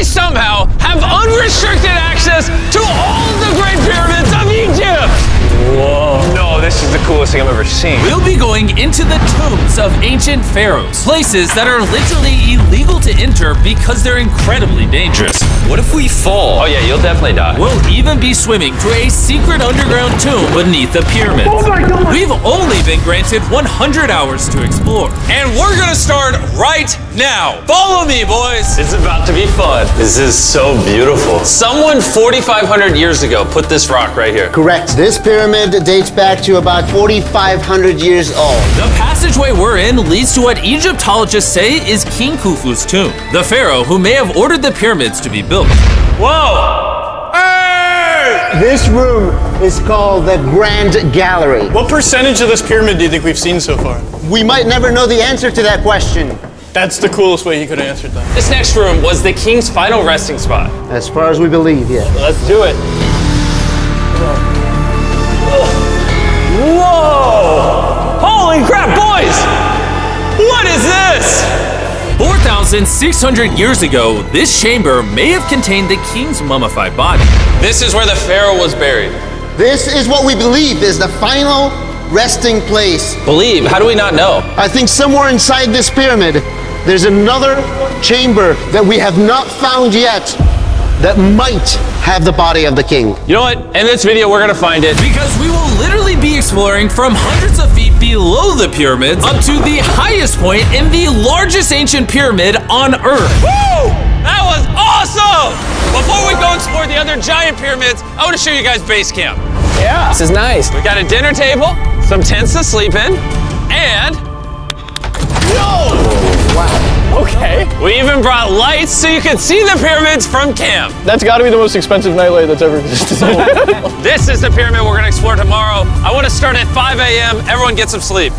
somehow have unrestricted access to all of the Great Pyramids of Egypt! Whoa. No, this is the coolest thing I've ever seen. We'll be going into the tombs of ancient pharaohs, places that are literally illegal to enter because they're incredibly dangerous. What if we fall? Oh yeah, you'll definitely die. We'll even be swimming to a secret underground tomb beneath the pyramids. Oh my God. We've only been granted 100 hours to explore. And we're gonna start right now. Follow me, boys. It's about to be fun. This is so beautiful. Someone 4,500 years ago put this rock right here. Correct. This pyramid dates back to about 4,500 years old. The passageway we're in leads to what Egyptologists say is King Khufu's tomb, the pharaoh who may have ordered the pyramids to be built. Whoa! Hey! This room is called the Grand Gallery. What percentage of this pyramid do you think we've seen so far? We might never know the answer to that question. That's the coolest way he could have answered that. This next room was the king's final resting spot. As far as we believe, yeah. Let's do it. Whoa! Holy crap, boys! What is this? 4,600 years ago, this chamber may have contained the king's mummified body. This is where the pharaoh was buried. This is what we believe is the final resting place. Believe? How do we not know? I think somewhere inside this pyramid, there's another chamber that we have not found yet that might have the body of the king. You know what? In this video, we're gonna find it. Because we will literally be exploring from hundreds of feet below the pyramids up to the highest point in the largest ancient pyramid on Earth. Woo! That was awesome! Before we go explore the other giant pyramids, I want to show you guys base camp. Yeah. This is nice. We got a dinner table, some tents to sleep in, and Okay. we even brought lights so you can see the pyramids from camp. That's got to be the most expensive nightlight that's ever existed. This is the pyramid we're gonna explore tomorrow. I want to start at 5 a.m. Everyone get some sleep.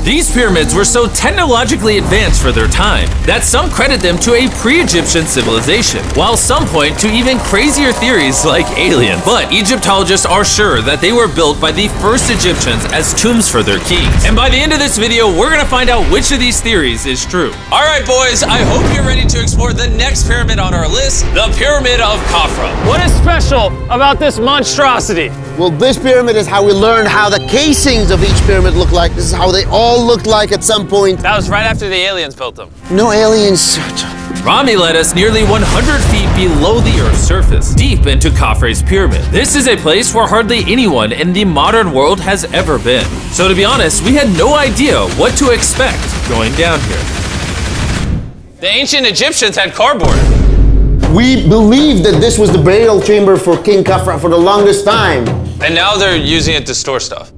These pyramids were so technologically advanced for their time that some credit them to a pre-Egyptian civilization, while some point to even crazier theories like aliens. But Egyptologists are sure that they were built by the first Egyptians as tombs for their kings. And by the end of this video, we're gonna find out which of these theories is true. All right, boys, I hope you're ready to explore the next pyramid on our list, the Pyramid of Khafra. What is special about this monstrosity? Well, this pyramid is how we learned how the casings of each pyramid look like. This is how they all looked like at some point. That was right after the aliens built them. No aliens. Rami led us nearly 100 feet below the Earth's surface, deep into Khafre's pyramid. This is a place where hardly anyone in the modern world has ever been. So to be honest, we had no idea what to expect going down here. The ancient Egyptians had cardboard. We believe that this was the burial chamber for King Khafra for the longest time. And now they're using it to store stuff.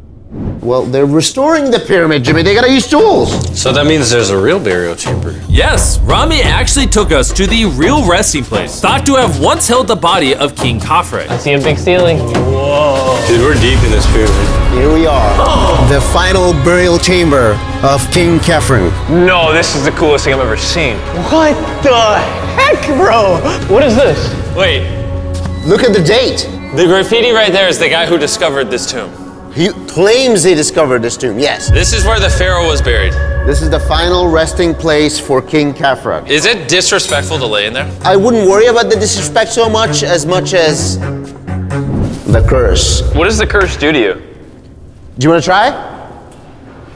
Well, they're restoring the pyramid, Jimmy. They gotta use tools. So that means there's a real burial chamber. Yes, Rami actually took us to the real resting place, thought to have once held the body of King Khafre. I see a big ceiling. Whoa. Dude, we're deep in this pyramid. Here we are. The final burial chamber of King Khafre. No, this is the coolest thing I've ever seen. What the heck, bro? What is this? Wait, Look at the date. the graffiti right there is the guy who discovered this tomb. He claims he discovered this tomb, yes. This is where the pharaoh was buried. This is the final resting place for King Khafra. Is it disrespectful to lay in there? I wouldn't worry about the disrespect so much as the curse. What does the curse do to you? Do you want to try?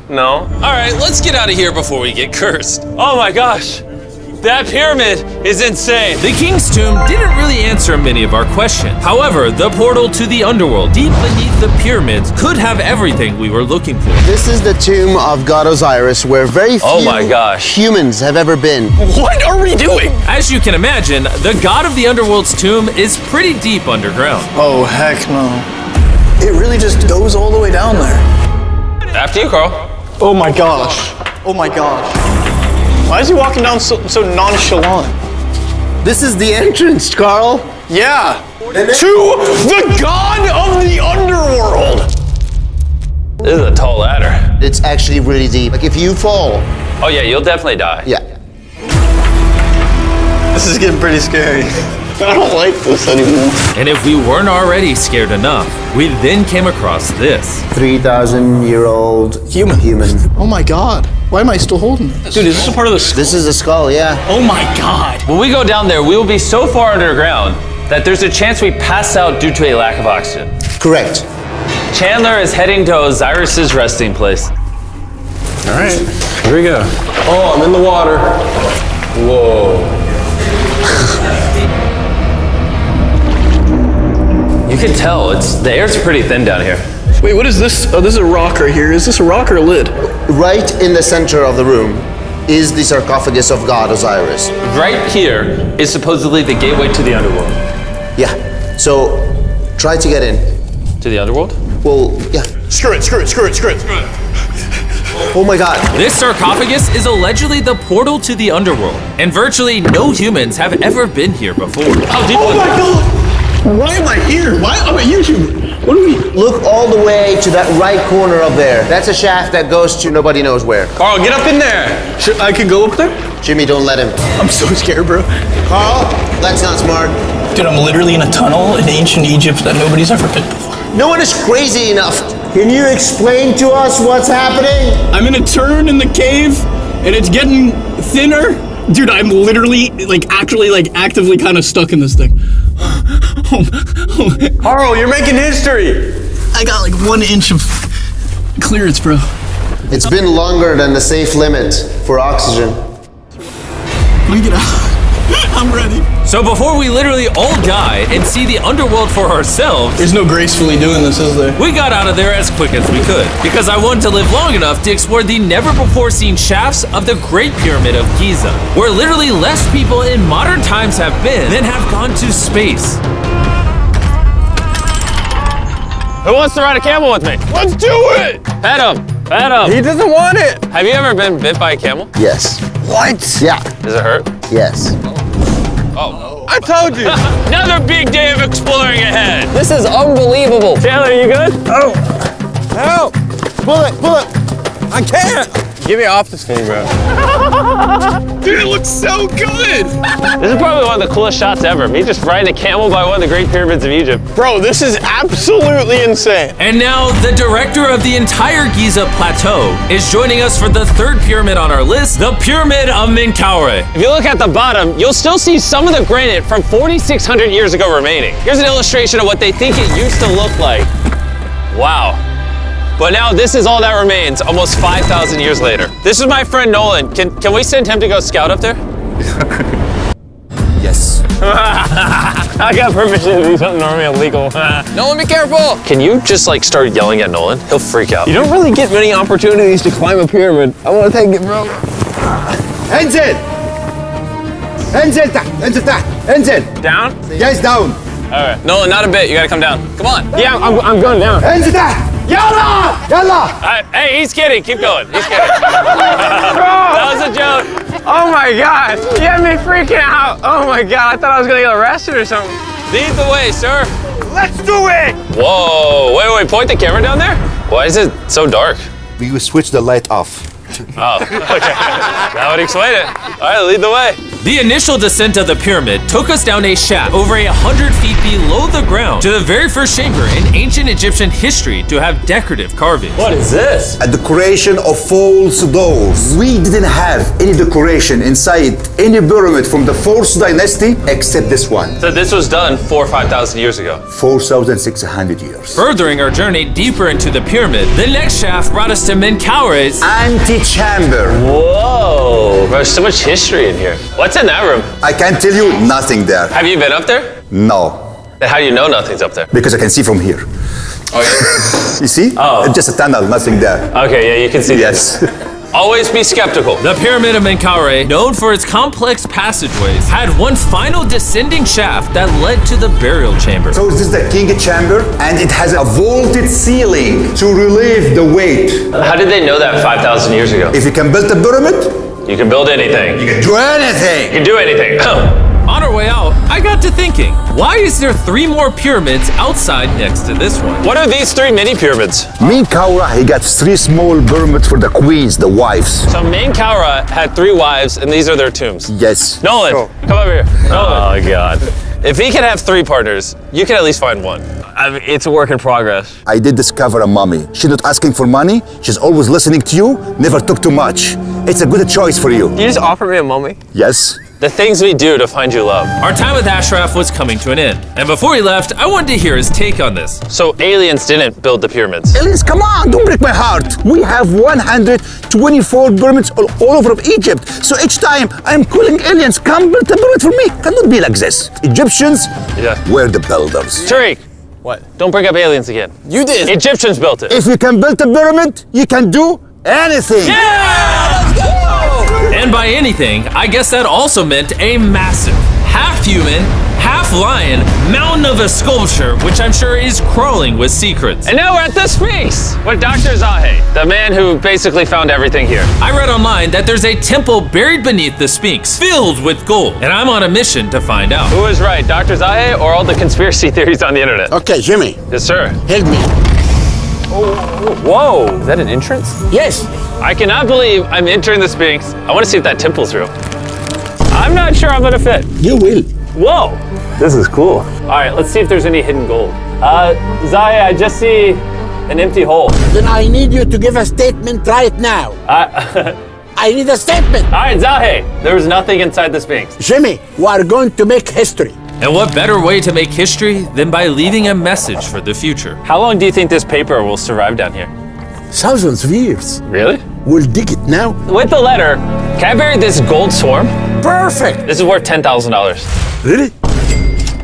No. All right, let's get out of here before we get cursed. Oh my gosh, that pyramid is insane. The king's tomb didn't really answer many of our questions. However, the portal to the underworld deep beneath the pyramids could have everything we were looking for. This is the tomb of God Osiris, where very few Oh my gosh. humans have ever been. What are we doing? As you can imagine, the god of the underworld's tomb is pretty deep underground. Oh, heck no. It really just goes all the way down there. After you, Carl. Oh my gosh. Oh my gosh. Why is he walking down so nonchalant? This is the entrance, Carl. Yeah. To the god of the underworld. This is a tall ladder. It's actually really deep. Like if you fall, Oh yeah, you'll definitely die. yeah. This is getting pretty scary. I don't like this anymore. And if we weren't already scared enough, we then came across this. 3,000-year-old human. Oh my god. Why am I still holding this? Dude, is this a part of the skull? This is the skull, yeah. Oh my god. When we go down there, we will be so far underground that there's a chance we pass out due to a lack of oxygen. Correct. Chandler is heading to Osiris's resting place. All right, here we go. Oh, I'm in the water. Whoa. You can tell, the air's pretty thin down here. Wait, what is this? Oh, this is a rock right here. Is this a rock or a lid? Right in the center of the room is the sarcophagus of God Osiris. Right here is supposedly the gateway to the underworld. Yeah. So try to get in. To the underworld? Well, yeah. Screw it. Oh my god. This sarcophagus is allegedly the portal to the underworld, and virtually no humans have ever been here before. How deep Oh was my it? god. Why am I here? Why? I'm a YouTuber. What do we? Look all the way to that right corner up there. That's a shaft that goes to nobody knows where. Carl, get up in there! I could go up there? Jimmy, don't let him. I'm so scared, bro. Carl, that's not smart. Dude, I'm literally in a tunnel in ancient Egypt that nobody's ever been before. No one is crazy enough. Can you explain to us what's happening? I'm in a turn in the cave, and it's getting thinner. Dude, I'm literally, actively kind of stuck in this thing. Carl, you're making history. I got like 1 inch of clearance, bro. It's been longer than the safe limit for oxygen. Let me get out. I'm ready. So before we literally all die and see the underworld for ourselves, There's no gracefully doing this, is there? we got out of there as quick as we could, because I wanted to live long enough to explore the never-before-seen shafts of the Great Pyramid of Giza, where literally less people in modern times have been than have gone to space. Who wants to ride a camel with me? Let's do it! Pet him! Pet him! He doesn't want it. Have you ever been bit by a camel? Yes. What? Yeah. Does it hurt? Yes. I told you. Another big day of exploring ahead! This is unbelievable. Chandler, you good? Help. Pull it. I can't. Get me off this thing, bro. Dude, it looks so good! This is probably one of the coolest shots ever. Me just riding a camel by one of the Great Pyramids of Egypt. Bro, this is absolutely insane. And now, the director of the entire Giza Plateau is joining us for the third pyramid on our list, the Pyramid of Menkaure. If you look at the bottom, you'll still see some of the granite from 4,600 years ago remaining. Here's an illustration of what they think it used to look like. Wow. But now this is all that remains, almost 5,000 years later. This is my friend Nolan. Can we send him to go scout up there? Yes. I got permission to do something normally illegal. Nolan, be careful. Can you just start yelling at Nolan? He'll freak out. You don't really get many opportunities to climb a pyramid. I want to take it, bro. انزل. انزل تحت. انزل تحت. انزل. Down? Yes, down. All right. Nolan, not a bit. You gotta come down. Come on. Yeah, I'm going down. انزل تحت. يلا. يلا. Hey, he's kidding. Keep going. He's kidding. That was a joke. Oh my God. You had me freaking out. Oh my God. I thought I was gonna get arrested or something. Lead the way, sir. Let's do it. Whoa. Wait. Point the camera down there. Why is it so dark? We will switch the light off. Oh, okay. That would explain it. All right, lead the way. The initial descent of the pyramid took us down a shaft over 100 feet below the ground to the very first chamber in ancient Egyptian history to have decorative carvings. What is this? A decoration of false doors. We didn't have any decoration inside any pyramid from the 4th dynasty except this one. So this was done 4,000 or 5,000 years ago. 4,600 years. Furthering our journey deeper into the pyramid, the next shaft brought us to Menkaure's Antechamber. Whoa, there's so much history in here. What's in that room? I can tell you nothing there. Have you been up there? No, Then how do you know nothing's up there? because I can see from here. Oh, yeah. You see? Oh. It's just a tunnel, nothing there. Okay, yeah, you can see Yes. Always be skeptical. The Pyramid of Menkaure, known for its complex passageways, had one final descending shaft that led to the burial chamber. So this is the king chamber, and it has a vaulted ceiling to relieve the weight. How did they know that 5,000 years ago? If you can build a pyramid, You can build anything. you can do anything. You can do anything. On our way out, I got to thinking, why is there 3 more pyramids outside next to this one? What are these 3 mini pyramids? Menkaure, he got 3 small pyramids for the queens, the wives. So Menkaure had 3 wives, and these are their tombs. Yes. Nolan, come over here. Nolan. Oh, God. If he can have 3 partners, you can at least find one. I mean, it's a work in progress. I did discover a mummy. She's not asking for money. She's always listening to you. Never took too much. It's a good choice for you. You just offered me a mummy? Yes. The things we do to find you love. Our time with Ashraf was coming to an end, and before he left, I wanted to hear his take on this. So aliens didn't build the pyramids. Aliens, come on, don't break my heart. We have 124 pyramids all over Egypt. So each time I'm calling aliens, come build a pyramid for me. Cannot be like this. Egyptians were the builders. Tariq, What? don't bring up aliens again. You did. Egyptians built it. If you can build a pyramid, you can do anything. And by anything, I guess that also meant a massive, half human, half lion mountain of a sculpture, which I'm sure is crawling with secrets. And now we're at the Sphinx with Dr. Zahe, the man who basically found everything here. I read online that there's a temple buried beneath the Sphinx, filled with gold, and I'm on a mission to find out. Who is right, Dr. Zahe or all the conspiracy theories on the internet? Okay, Jimmy, Yes, sir. help me. Whoa, is that an entrance? Yes, I cannot believe I'm entering the Sphinx. I want to see if that temple's real. I'm not sure I'm gonna fit. you will. Whoa, this is cool. All right, let's see if there's any hidden gold. Zahe, I just see an empty hole. Then I need you to give a statement right now. I need a statement. All right, Zahe, there was nothing inside the Sphinx. Jimmy, we are going to make history. And what better way to make history than by leaving a message for the future? How long do you think this paper will survive down here? Thousands of years. Really? We'll dig it now. With the letter, can I bury this gold swarm? Perfect. This is worth $10,000. Really?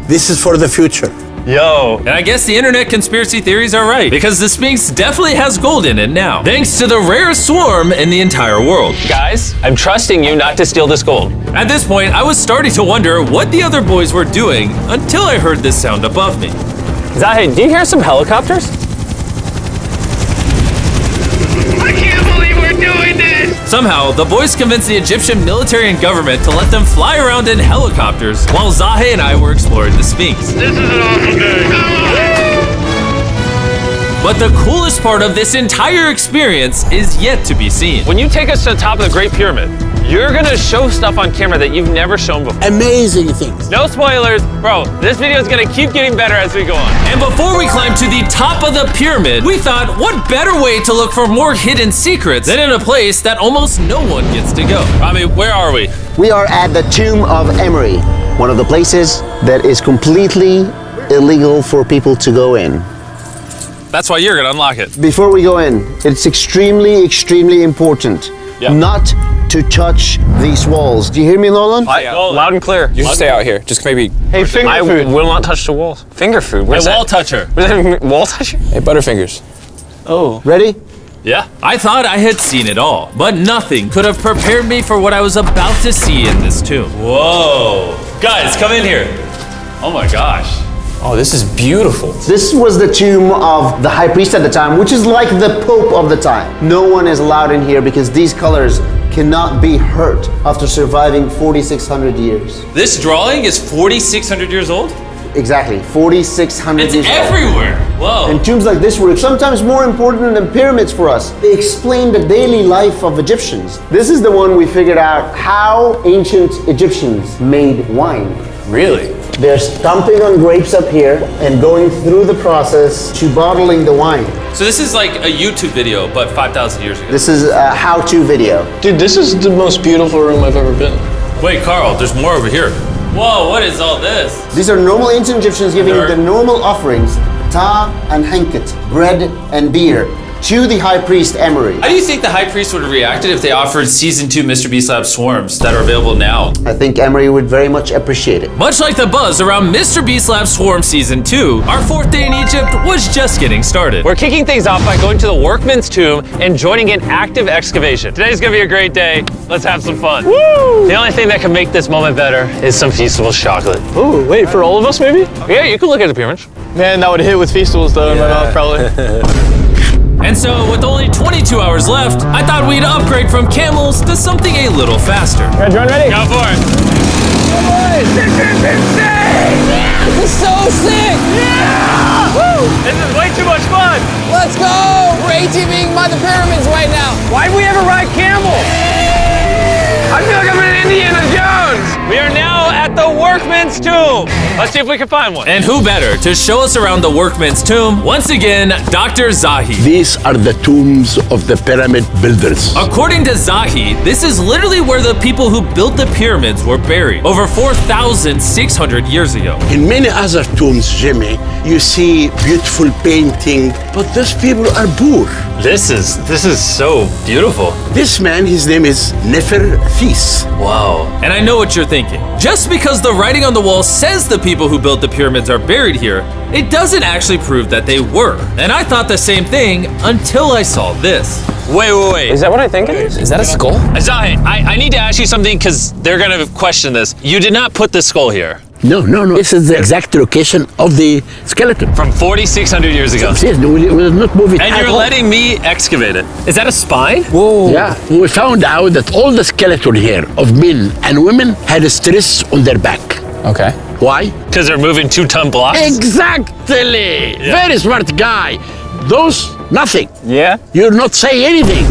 This is for the future. Yo. And I guess the internet conspiracy theories are right, because the Sphinx definitely has gold in it now, thanks to the rarest swarm in the entire world. Guys, I'm trusting you not to steal this gold. At this point, I was starting to wonder what the other boys were doing until I heard this sound above me. Zahe, do you hear some helicopters? I can't believe we're doing this! Somehow, the boys convinced the Egyptian military and government to let them fly around in helicopters while Zahe and I were exploring the Sphinx. This is an awesome day. But the coolest part of this entire experience is yet to be seen. When you take us to the top of the Great Pyramid, you're gonna show stuff on camera that you've never shown before. Amazing things. No spoilers, bro. This video is gonna keep getting better as we go on. And before we climb to the top of the pyramid, we thought, what better way to look for more hidden secrets than in a place that almost no one gets to go? Rami, where are we? We are at the tomb of Emery, one of the places that is completely illegal for people to go in. That's why you're gonna unlock it. Before we go in, it's extremely important not to touch these walls. Do you hear me, Nolan? Loud and clear. You should stay out here. Just maybe. Hey, finger food. Will not touch the walls. Finger food. Where's Wall that? toucher. Where's that wall toucher? Hey, Butterfingers. Ready? Yeah. I thought I had seen it all, but nothing could have prepared me for what I was about to see in this tomb. Whoa. Guys, come in here. Oh my gosh. Oh, this is beautiful. This was the tomb of the high priest at the time, which is like the pope of the time. No one is allowed in here because these colors cannot be hurt after surviving 4,600 years. This drawing is 4,600 years old? Exactly, 4,600 It's years old. everywhere. Whoa. And tombs like this were sometimes more important than pyramids for us. They explain the daily life of Egyptians. This is the one we figured out how ancient Egyptians made wine. Really? They're stomping on grapes up here and going through the process to bottling the wine. So this is like a YouTube video, but 5,000 years ago. This is a how-to video. Dude, this is the most beautiful room I've ever been. Wait, Carl, there's more over here. Whoa, what is all this? These are normal ancient Egyptians giving Nerd. the normal offerings, ta and henket, bread and beer, to the high priest Emery. How do you think the high priest would have reacted if they offered Season 2 Mr. Beast Lab swarms that are available now? I think Emery would very much appreciate it. Much like the buzz around Mr. Beast Lab Swarm Season 2, our 4th day in Egypt was just getting started. We're kicking things off by going to the workman's tomb and joining an active excavation. Today's gonna be a great day. Let's have some fun. Woo! The only thing that can make this moment better is some Feastables chocolate. Ooh, wait, for all of us maybe? Yeah, you can look at the pyramids. Man, that would hit with Feastables though in my mouth probably. And so, with only 22 hours left, I thought we'd upgrade from camels to something a little faster. Everyone ready? Go for it. This is so sick! Yeah! Woo! This is way too much fun. Let's go! We're ATVing by the pyramids right now. Why'd we ever ride camel? I feel like I'm in Indiana Jones. We are now at the workman's tomb. Let's see if we can find one. And who better to show us around the workman's tomb? Once again, Dr. Zahi. These are the tombs of the pyramid builders. According to Zahi, this is literally where the people who built the pyramids were buried over 4,600 years ago. In many other tombs, Jimmy, you see beautiful painting, but those people are poor. This is so beautiful. This man, his name is Neferthis. Wow. And I know what you're thinking. Just because the writing on the wall says the people who built the pyramids are buried here, it doesn't actually prove that they were. And I thought the same thing until I saw this. Wait. Is that what I think it is? Is that a skull? Zahi, I need to ask you something because they're gonna question this. You did not put the skull here. No. This is the exact location of the skeleton. From 4,600 years ago. Yes, we will not move it And at you're all. letting me excavate it. Is that a spine? Oh. Yeah, we found out that all the skeleton here of men and women had a stress on their back. Okay. Why? Because they're moving 2-ton blocks? Exactly! Very smart guy. Those, nothing. Yeah? You're not saying anything.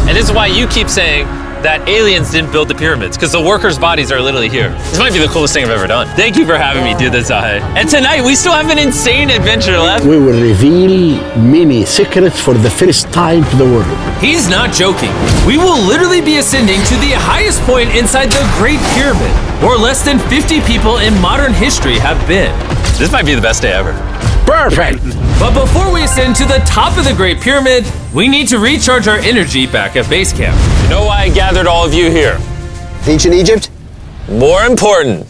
And this is why you keep saying that aliens didn't build the pyramids, because the workers' bodies are literally here. This might be the coolest thing I've ever done. Thank you for having me do this, Zahi. And tonight, we still have an insane adventure left. We will reveal many secrets for the first time to the world. He's not joking. We will literally be ascending to the highest point inside the Great Pyramid, where less than 50 people in modern history have been. This might be the best day ever. Perfect! But before we ascend to the top of the Great Pyramid, we need to recharge our energy back at base camp. You know why I gathered all of you here? Ancient Egypt? More important,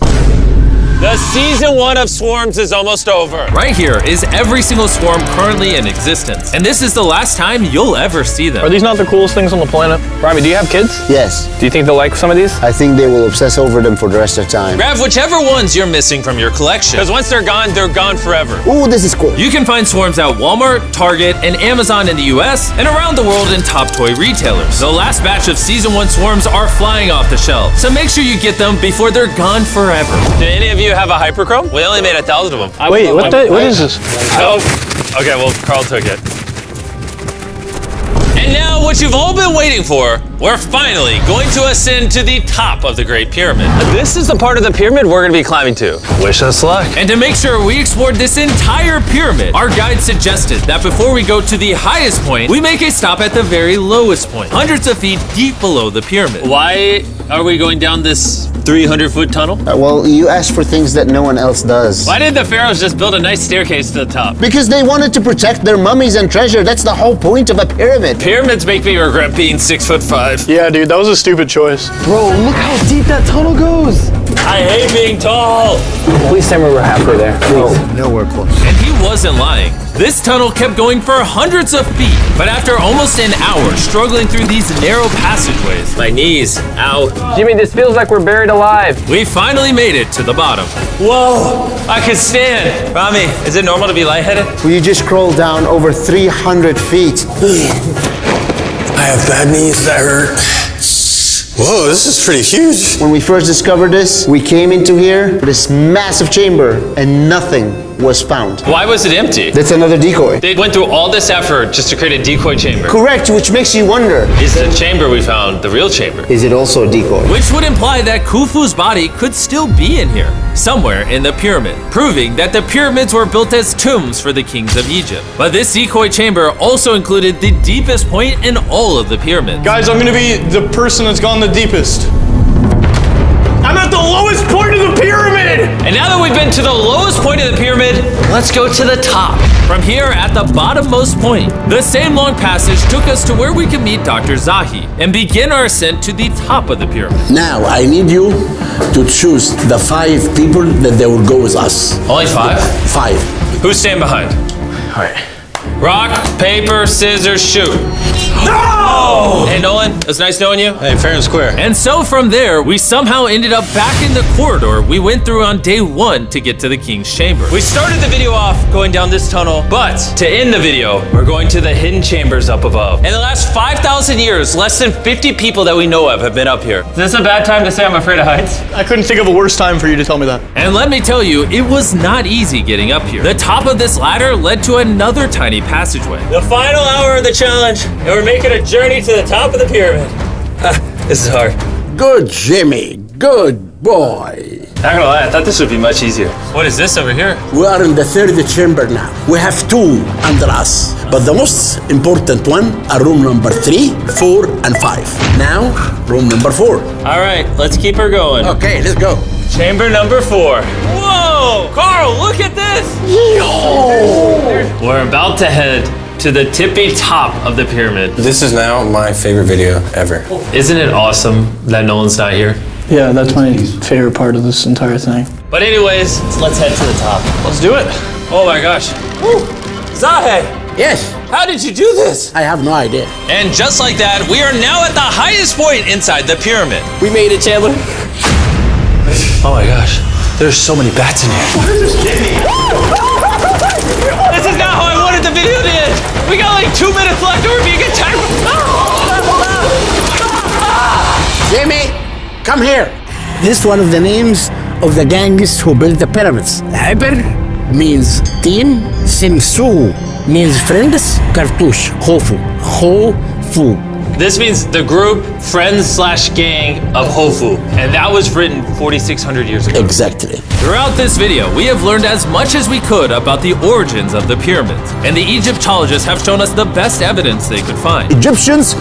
the season 1 of Swarms is almost over. Right here is every single swarm currently in existence, and this is the last time you'll ever see them. Are these not the coolest things on the planet? Robbie, do you have kids? Yes. Do you think they'll like some of these? I think they will obsess over them for the rest of time. Grab whichever ones you're missing from your collection, because once they're gone forever. Ooh, this is cool. You can find swarms at Walmart, Target, and Amazon in the US, and around the world in top toy retailers. The last batch of Season 1 swarms are flying off the shelf, so make sure you get them before they're gone forever. Do any of you have a hyperchrome? We only made 1,000 of them. Wait, what is this? Oh, okay, well, Carl took it. And now, what you've all been waiting for, we're finally going to ascend to the top of the Great Pyramid. This is the part of the pyramid we're gonna be climbing to. Wish us luck. And to make sure we explored this entire pyramid, our guide suggested that before we go to the highest point, we make a stop at the very lowest point, hundreds of feet deep below the pyramid. Why are we going down this 300-foot tunnel? Well, you asked for things that no one else does. Why did the pharaohs just build a nice staircase to the top? Because they wanted to protect their mummies and treasure. That's the whole point of a pyramid. Pyramids make me regret being 6'5". Yeah, dude, that was a stupid choice. Bro, look how deep that tunnel goes. I hate being tall. Please tell me we're halfway there. Please. Nowhere close. And he wasn't lying. This tunnel kept going for hundreds of feet, but after almost an hour struggling through these narrow passageways, My knees, ow. Jimmy, this feels like we're buried alive. we finally made it to the bottom. Whoa, I can stand. Rami, is it normal to be lightheaded? We just crawled down over 300 feet. I have bad knees that hurt. Whoa, this is pretty huge. When we first discovered this, we came into here, this massive chamber, and nothing was found. Why was it empty? That's another decoy. They went through all this effort just to create a decoy chamber. Correct, which makes you wonder, Is the chamber we found the real chamber? is it also a decoy? Which would imply that Khufu's body could still be in here, somewhere in the pyramid, proving that the pyramids were built as tombs for the kings of Egypt. But this decoy chamber also included the deepest point in all of the pyramids. Guys, I'm gonna be the person that's gone the deepest. I'm at the lowest point of the pyramid! And now that we've been to the lowest point of the pyramid, let's go to the top. From here at the bottommost point, the same long passage took us to where we could meet Dr. Zahi and begin our ascent to the top of the pyramid. Now, I need you to choose the 5 people that they will go with us. Only 5? 5. Who's staying behind? All right. Rock, paper, scissors, shoot. No! Hey, Nolan, it was nice knowing you. Hey, fair and square. And so from there, we somehow ended up back in the corridor we went through on day 1 to get to the king's chamber. We started the video off going down this tunnel, but to end the video, we're going to the hidden chambers up above. In the last 5,000 years, less than 50 people that we know of have been up here. Is this a bad time to say I'm afraid of heights? I couldn't think of a worse time for you to tell me that. And let me tell you, it was not easy getting up here. The top of this ladder led to another tiny passageway. The final hour of the challenge, and we're making a journey to the top of the pyramid. This is hard. Good, Jimmy. Good boy. Not gonna lie, I thought this would be much easier. What is this over here? We are in the third chamber now. We have two under us, but the most important one are room number 3, 4, and 5. Now, room number 4. All right, let's keep her going. Okay, let's go. Chamber number 4. Whoa! Carl, look at this! We're about to head to the tippy top of the pyramid. This is now my favorite video ever. Isn't it awesome that Nolan's not here? Yeah, that's my favorite part of this entire thing. But anyways, let's head to the top. Let's do it. Oh my gosh. Zahe, Yes, how did you do this? I have no idea. And just like that, we are now at the highest point inside the pyramid. We made it, Chandler. Oh my gosh, there's so many bats in here. This is not how I wanted the video to end. We got like 2 minutes left or we're being attacked. Jimmy, come here. This is one of the names of the gangs who built the pyramids. Hyper means team, Simsu means friends, Cartouche, Hofu, Ho-Fu. This means the group, friends/gang of Hofu. And that was written 4,600 years ago. Exactly. Throughout this video, we have learned as much as we could about the origins of the pyramids. And the Egyptologists have shown us the best evidence they could find. Egyptians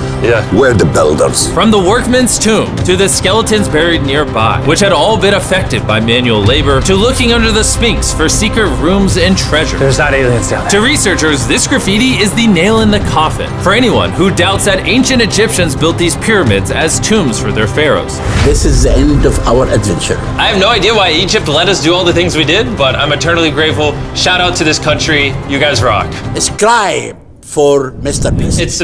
were the builders. From the workman's tomb, to the skeletons buried nearby, which had all been affected by manual labor, to looking under the Sphinx for secret rooms and treasure. There's not aliens down there. To researchers, this graffiti is the nail in the coffin for anyone who doubts that ancient Egyptians built these pyramids as tombs for their pharaohs. This is the end of our adventure. I have no idea why Egypt let us do all the things we did, but I'm eternally grateful. Shout out to this country. You guys rock. Subscribe for Mr. Beast. It's